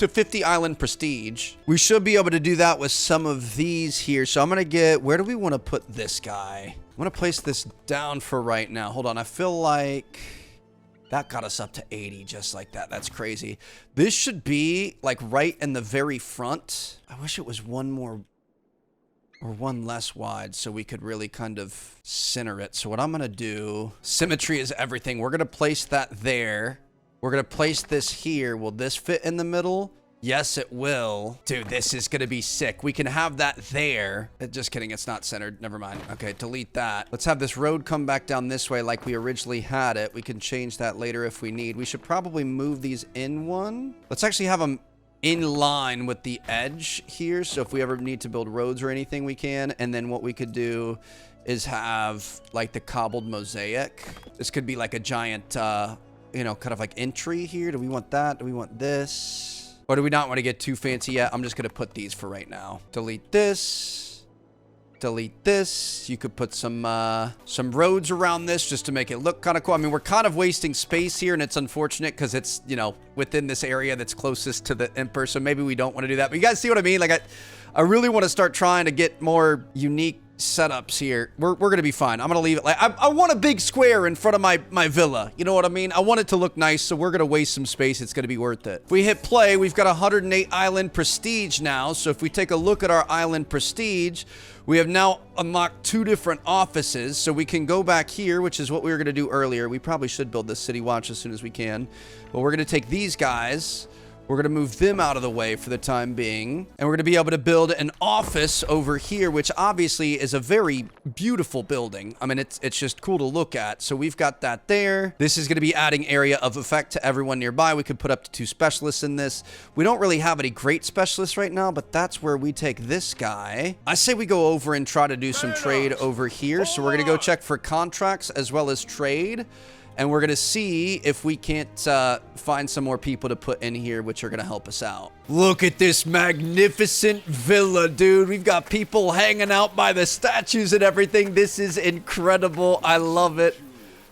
50 island prestige. We should be able to do that with some of these here. So I'm going to get, where do we want to put this guy? I'm going to place this down for right now. Hold on. I feel like that got us up to 80 just like that. That's crazy. This should be like right in the very front. I wish it was one more or one less wide so we could really kind of center it. So what I'm going to do, symmetry is everything. We're going to place that there. We're going to place this here. Will this fit in the middle? Yes, it will. Dude, this is going to be sick. We can have that there. Just kidding. It's not centered. Never mind. Okay, delete that. Let's have this road come back down this way like we originally had it. We can change that later if we need. We should probably move these in one. Let's actually have them in line with the edge here. So if we ever need to build roads or anything, we can. And then what we could do is have like the cobbled mosaic. This could be like a giant, you know, kind of like entry here. Do we want that? Do we want this? Or do we not want to get too fancy yet? I'm just going to put these for right now. Delete this. Delete this. You could put some roads around this just to make it look kind of cool. I mean, we're kind of wasting space here, and it's unfortunate because it's, you know, within this area that's closest to the Emperor, so maybe we don't want to do that. But you guys see what I mean? Like, I really want to start trying to get more unique setups here. We're gonna be fine. I'm gonna leave it like I want a big square in front of my villa. You know what I mean? I want it to look nice, so we're gonna waste some space. It's gonna be worth it. If we hit play, we've got 108 island prestige now. So if we take a look at our island prestige, we have now unlocked 2 different offices. So we can go back here, which is what we were gonna do earlier. We probably should build this city watch as soon as we can, but we're gonna take these guys. We're going to move them out of the way for the time being. And we're going to be able to build an office over here, which obviously is a very beautiful building. I mean, it's just cool to look at. So we've got that there. This is going to be adding area of effect to everyone nearby. We could put up to 2 specialists in this. We don't really have any great specialists right now, but that's where we take this guy. I say we go over and try to do some trade over here. So we're going to go check for contracts as well as trade. And we're going to see if we can't find some more people to put in here, which are going to help us out. Look at this magnificent villa, dude. We've got people hanging out by the statues and everything. This is incredible. I love it.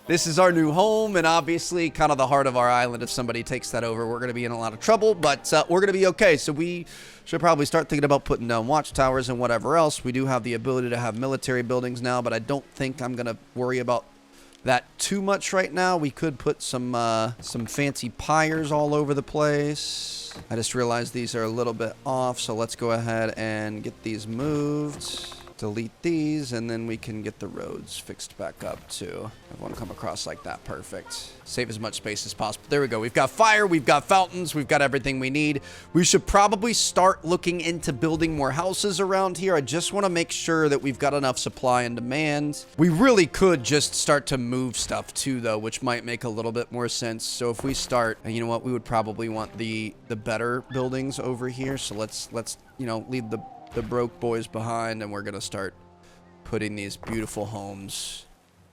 This is our new home, and obviously kind of the heart of our island. If somebody takes that over, we're going to be in a lot of trouble, but we're going to be okay. So we should probably start thinking about putting down watchtowers and whatever else. We do have the ability to have military buildings now, but I don't think I'm going to worry about that too much right now. We could put some fancy pyres all over the place. I just realized these are a little bit off, so let's go ahead and get these moved. Delete these, and then we can get the roads fixed back up too. I want to come across like that. Perfect. Save as much space as possible. There we go. We've got fire, we've got fountains, we've got everything we need. We should probably start looking into building more houses around here. I just want to make sure that we've got enough supply and demand. We really could just start to move stuff too, though, which might make a little bit more sense. So if we start, and you know what, we would probably want the better buildings over here. So let's you know, leave the broke boys behind, and we're gonna start putting these beautiful homes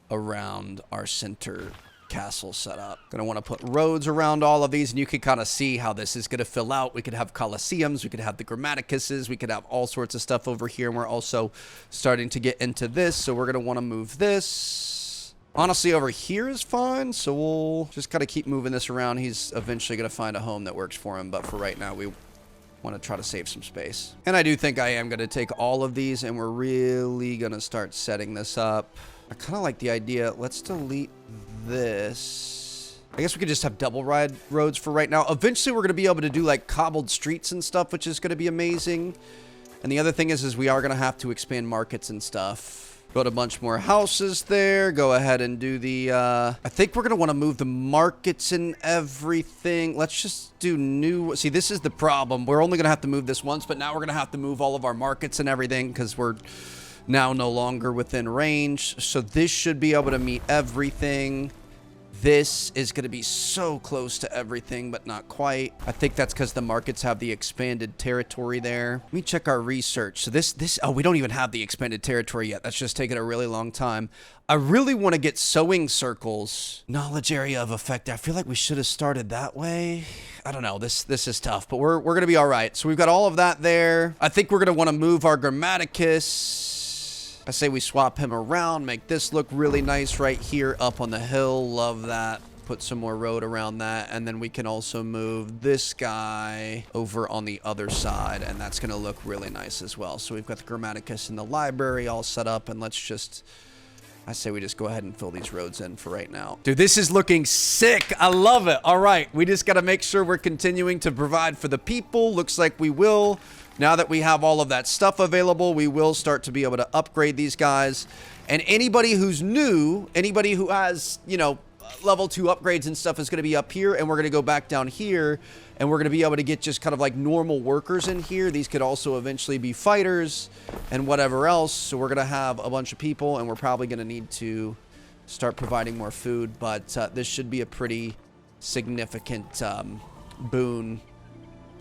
around our center castle setup. Gonna want to put roads around all of these, and you can kind of see how this is gonna fill out. We could have Colosseums, we could have the Grammaticuses, we could have all sorts of stuff over here, and we're also starting to get into this, so we're gonna want to move this. Honestly, over here is fine, so we'll just gotta keep moving this around. He's eventually gonna find a home that works for him, but for right now, we want to try to save some space. And I do think I am going to take all of these, and we're really going to start setting this up. I kind of like the idea. Let's delete this. I guess we could just have double ride roads for right now. Eventually, we're going to be able to do like cobbled streets and stuff, which is going to be amazing. And the other thing is we are going to have to expand markets and stuff. Put a bunch more houses there. Go ahead and do the, I think we're going to want to move the markets and everything. Let's just do new. See, this is the problem. We're only going to have to move this once, but now we're going to have to move all of our markets and everything because we're now no longer within range. So this should be able to meet everything. This is going to be so close to everything, but not quite. I think that's because the markets have the expanded territory there. Let me check our research. So oh, we don't even have the expanded territory yet. That's just taking a really long time. I really want to get sewing circles. Knowledge area of effect. I feel like we should have started that way. I don't know. This is tough, but we're going to be all right. So we've got all of that there. I think we're going to want to move our Grammaticus. I say we swap him around, make this look really nice right here up on the hill. Love that. Put some more road around that. And then we can also move this guy over on the other side, and that's going to look really nice as well. So we've got the Grammaticus in the library all set up, and let's just... I say we just go ahead and fill these roads in for right now. Dude, this is looking sick. I love it. All right. We just got to make sure we're continuing to provide for the people. Looks like we will. Now that we have all of that stuff available, we will start to be able to upgrade these guys. And anybody who's new, anybody who has, you know, level 2 upgrades and stuff is going to be up here, and we're going to go back down here, and we're going to be able to get just kind of like normal workers in here. These could also eventually be fighters and whatever else. So we're going to have a bunch of people, and we're probably going to need to start providing more food, but this should be a pretty significant boon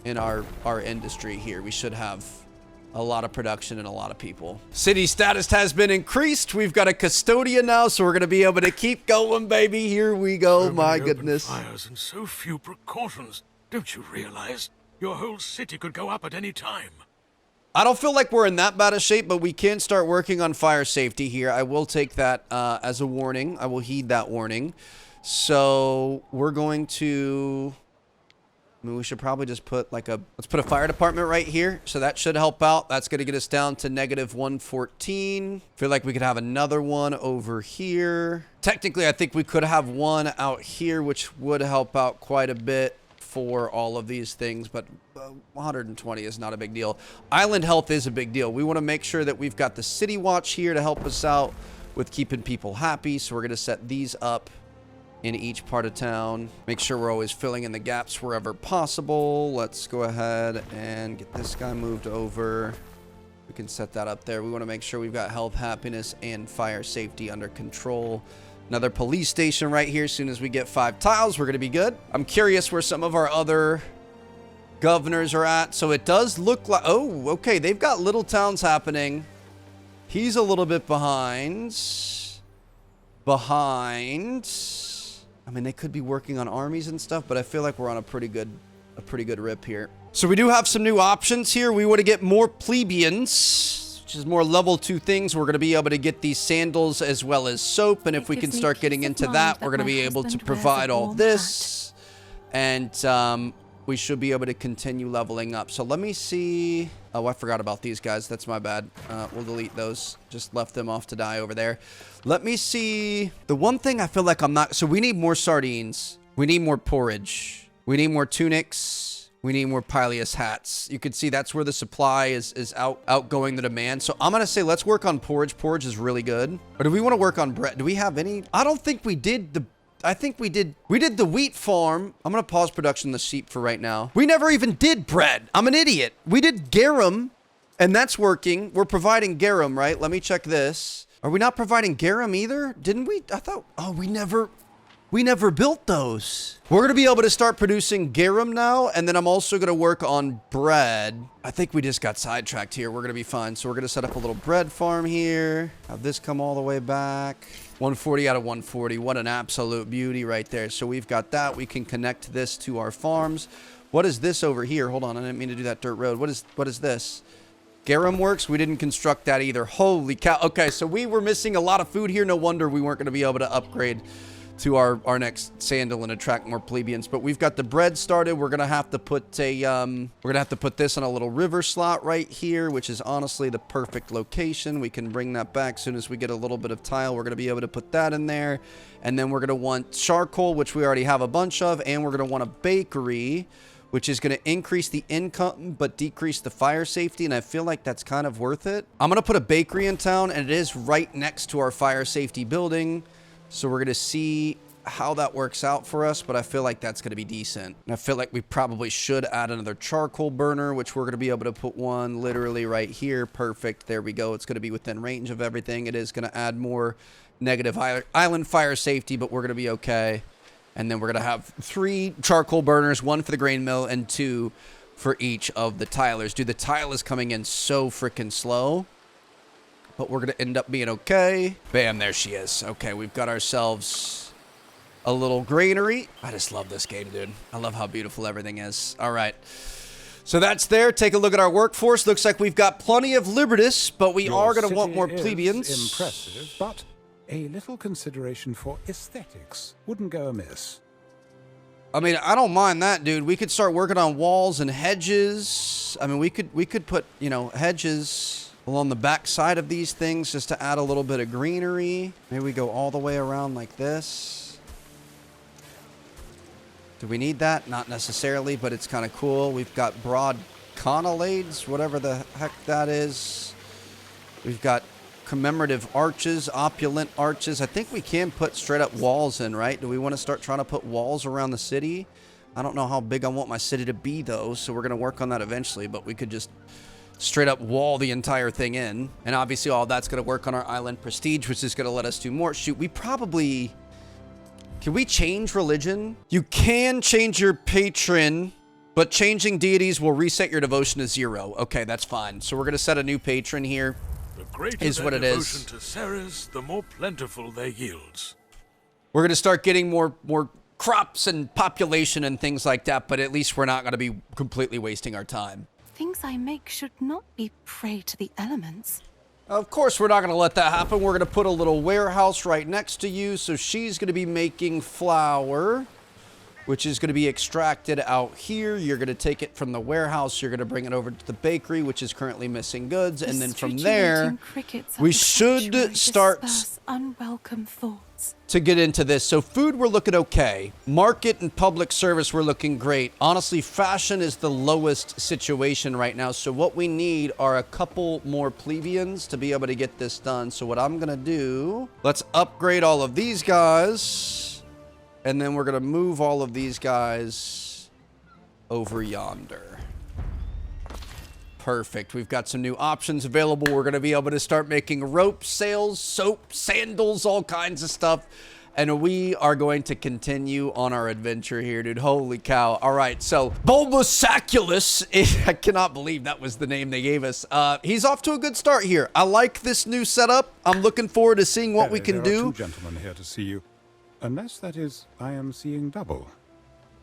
in our industry here. We should have a lot of production and a lot of people. City status has been increased. We've got a custodian now, so we're going to be able to keep going, baby. Here we go. So My many open goodness. fires and so few precautions. Don't you realize your whole city could go up at any time? I don't feel like we're in that bad a shape, but we can start working on fire safety here. I will take that as a warning. I will heed that warning. So we're going to... I mean, we should probably just put like let's put a fire department right here. So that should help out. That's going to get us down to negative 114. Feel like we could have another one over here. Technically, I think we could have one out here, which would help out quite a bit for all of these things, but 120 is not a big deal. Island health is a big deal. We want to make sure that we've got the city watch here to help us out with keeping people happy. So we're going to set these up in each part of town. Make sure we're always filling in the gaps wherever possible. Let's go ahead and get this guy moved over. We can set that up there. We want to make sure we've got health, happiness, and fire safety under control. Another police station right here. As soon as we get 5 tiles, we're going to be good. I'm curious where some of our other governors are at. So it does look like... Oh, okay. They've got little towns happening. He's a little bit behind. I mean, they could be working on armies and stuff, but I feel like we're on a pretty good rip here. So we do have some new options here. We want to get more plebeians, which is more level 2 things. We're going to be able to get these sandals as well as soap. And if we can start getting into that, we're going to be able to provide all this. And we should be able to continue leveling up. So let me see. Oh, I forgot about these guys. That's my bad. We'll delete those. Just left them off to die over there. Let me see. The one thing I feel like I'm not... So we need more sardines. We need more porridge. We need more tunics. We need more pileus hats. You can see that's where the supply is outgoing the demand. So I'm going to say let's work on porridge. Porridge is really good. Or do we want to work on bread? Do we have any? I don't think we did the... I think we did the wheat farm. I'm going to pause production the sheep for right now. We never even did bread. I'm an idiot. We did garum, and that's working. We're providing garum, right? Let me check this. Are we not providing garum either? Didn't we? I thought, oh, we never built those. We're going to be able to start producing garum now, and then I'm also going to work on bread. I think we just got sidetracked here. We're going to be fine. So we're going to set up a little bread farm here. Have this come all the way back. 140 out of 140. What an absolute beauty right there. So we've got that. We can connect this to our farms. What is this over here? Hold on. I didn't mean to do that dirt road. What is this? Garum works. We didn't construct that either. Holy cow. Okay, so we were missing a lot of food here. No wonder we weren't going to be able to upgrade to our next sandal and attract more plebeians. But we've got the bread started. We're gonna have to put this on a little river slot right here, which is honestly the perfect location. We can bring that back as soon as we get a little bit of tile. We're gonna be able to put that in there, and then we're gonna want charcoal, which we already have a bunch of, and we're gonna want a bakery, which is going to increase the income but decrease the fire safety, and I feel like that's kind of worth it. I'm going to put a bakery in town, and it is right next to our fire safety building, so we're going to see how that works out for us, but I feel like that's going to be decent. And I feel like we probably should add another charcoal burner, which we're going to be able to put one literally right here. Perfect. There we go. It's going to be within range of everything. It is going to add more negative island fire safety, but we're going to be okay. And then we're going to have 3 charcoal burners, 1 for the grain mill and 2 for each of the tilers. Dude, the tile is coming in so freaking slow, but we're going to end up being okay. Bam, there she is. Okay, we've got ourselves a little granary. I just love this game, dude. I love how beautiful everything is. All right. So that's there. Take a look at our workforce. Looks like we've got plenty of Libertus, but we are going to want more plebeians. Impressive, but a little consideration for aesthetics wouldn't go amiss. I mean, I don't mind that, dude. We could start working on walls and hedges. I mean, we could put, you know, hedges along the back side of these things just to add a little bit of greenery. Maybe we go all the way around like this. Do we need that? Not necessarily, but it's kind of cool. We've got broad colonnades, whatever the heck that is. We've got commemorative arches, opulent arches. I think we can put straight up walls in, right? Do we want to start trying to put walls around the city? I don't know how big I want my city to be, though, so we're going to work on that eventually, but we could just straight up wall the entire thing in. And obviously all that's going to work on our island prestige, which is going to let us do more. Shoot, we probably... Can we change religion? You can change your patron But changing deities will reset your devotion to 0. Okay, that's fine. So we're going to set a new patron here. The greater Is their what it devotion is. to Ceres, the more plentiful their yields. We're going to start getting more crops and population and things like that, but at least we're not going to be completely wasting our time. Things I make should not be prey to the elements. Of course, we're not going to let that happen. We're going to put a little warehouse right next to you. So she's going to be making flour, which is going to be extracted out here. You're going to take it from the warehouse. You're going to bring it over to the bakery, which is currently missing goods. And then from there, we should start unwelcome thoughts to get into this. So food, we're looking okay. Market and public service, we're looking great. Honestly, fashion is the lowest situation right now. So what we need are a couple more plebeians to be able to get this done. So what I'm going to do, let's upgrade all of these guys. And then we're going to move all of these guys over yonder. Perfect. We've got some new options available. We're going to be able to start making rope, sails, soap, sandals, all kinds of stuff. And we are going to continue on our adventure here, dude. Holy cow. All right, so Bulbosaculus, I cannot believe that was the name they gave us. He's off to a good start here. I like this new setup. I'm looking forward to seeing what we can do. There are 2 gentlemen here to see you. Unless, that is, I am seeing double.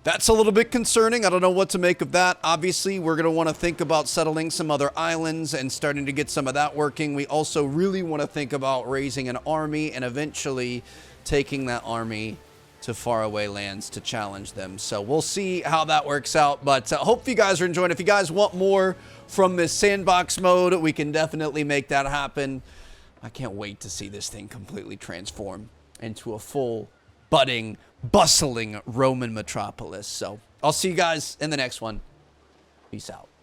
That's a little bit concerning. I don't know what to make of that. Obviously, we're going to want to think about settling some other islands and starting to get some of that working. We also really want to think about raising an army and eventually taking that army to faraway lands to challenge them. So we'll see how that works out. But hope you guys are enjoying. If you guys want more from this sandbox mode, we can definitely make that happen. I can't wait to see this thing completely transform into a full budding, bustling Roman metropolis. So I'll see you guys in the next one. Peace out.